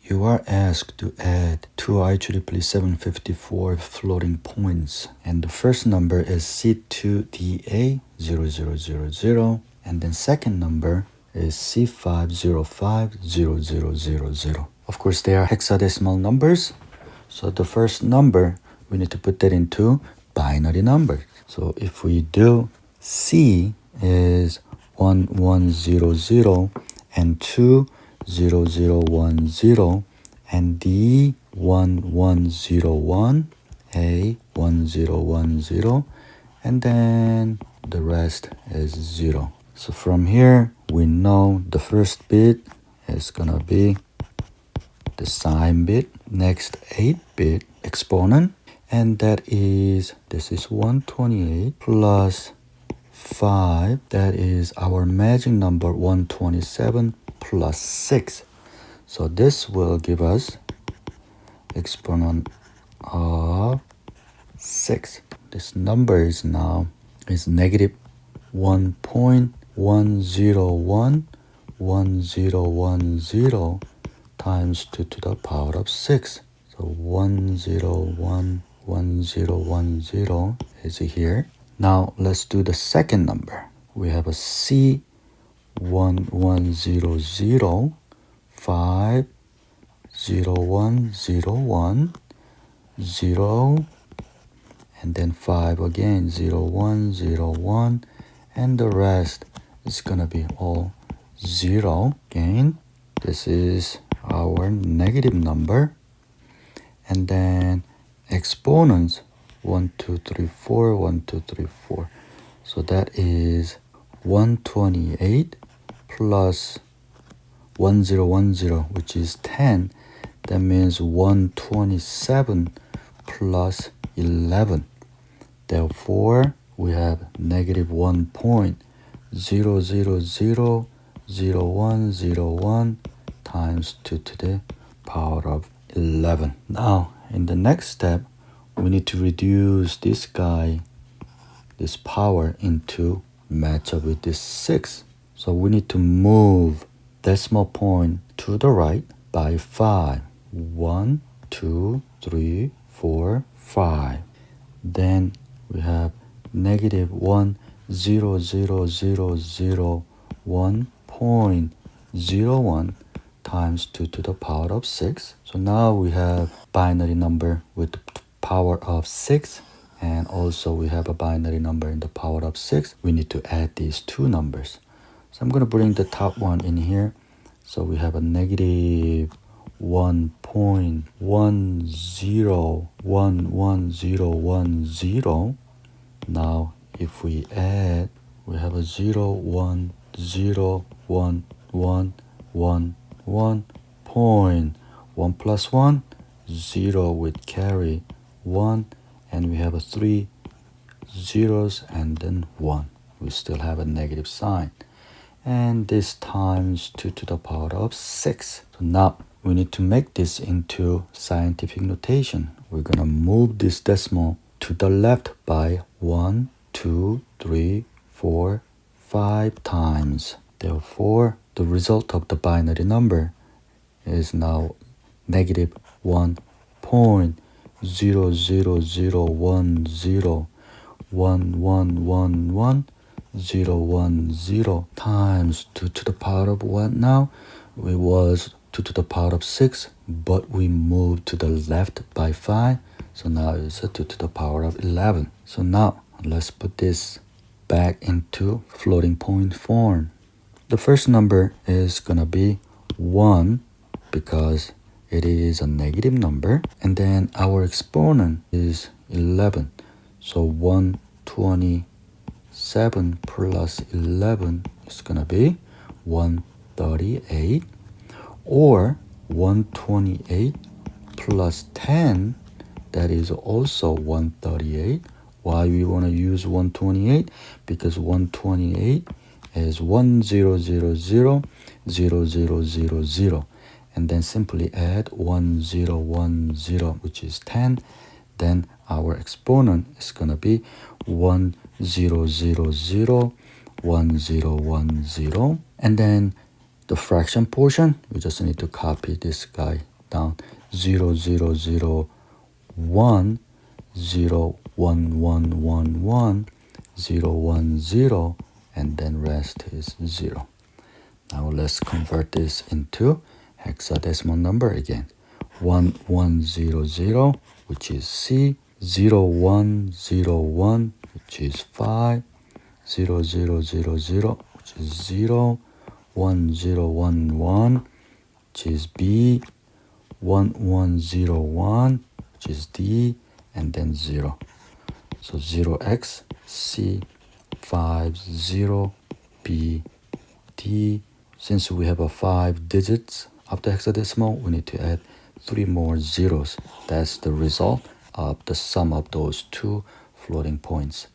You are asked to add two IEEE 754 floating points, and the first number is C2DA0000, and then second number is C5050000. Of course, they are hexadecimal numbers, so the first number, we need to put that into binary numbers. So if we do, C is 1100 and 20010, and D 1101, A 1010, and then the rest is 0. So from here, we know the first bit is gonna be the sign bit, next 8-bit exponent, and that is, this is 128 plus 5, that is our magic number 127 plus 6. So this will give us exponent of 6. This number is now negative 1.1011010 times 2 to the power of 6. So 1011010 is here. Now let's do the second number. We have a C 1100 50101 0, and then 5 again, 0101, and the rest is gonna be all 0 again. This is our negative number, and then exponents 1 2 3 4 1 2 3 4. So that is 128 plus 1010, which is 10. That means 127 plus 11. Therefore, we have negative 1.0000101 times 2 to the power of 11. Now, in the next step, we need to reduce this guy, this power, into match up with this 6. So we need to move decimal point to the right by 5. 1, 2, 3, 4, 5. Then we have negative 1.00001 times 2 to the power of 6. So now we have binary number with the power of 6, and also we have a binary number in the power of 6. We need to add these two numbers. So I'm going to bring the top one in here. So we have a negative 1.101010. Now if we add, we have a 0 1 0 1 1 1 1 point. 1 plus 1, 0 with carry 1, and we have a 3 zeros and then 1. We still have a negative sign, and this times 2 to the power of 6. So now we need to make this into scientific notation. We're gonna move this decimal to the left by 1, 2, 3, 4, 5 times. Therefore, the result of the binary number is now negative 1.000101110 times 2 to the power of what now? It was 2 to the power of 6, but we moved to the left by 5. So now it's a 2 to the power of 11. So now let's put this back into floating point form. The first number is gonna be 1 because it is a negative number, and then our exponent is 11. So 127 plus 11 is gonna be 138, or 128 plus 10, that is also 138. Why we want to use 128? Because 128 is 10000000, and then simply add 1010, which is 10. Then our exponent is going to be 10001010, and then the fraction portion, we just need to copy this guy down 0, 0, 0, 1, 0, 1, 1, 1, 1, 0, 1, 0, and then rest is 0. Now let's convert this into hexadecimal number again. 1100, which is C, 0101, which is 5, 0000, which is 0, 1011, which is B, 1101, which is D, and then 0. So 0x, C, 50, B, D. Since we have a 5 digits after hexadecimal, we need to add 3 more zeros. That's the result of the sum of those two floating points.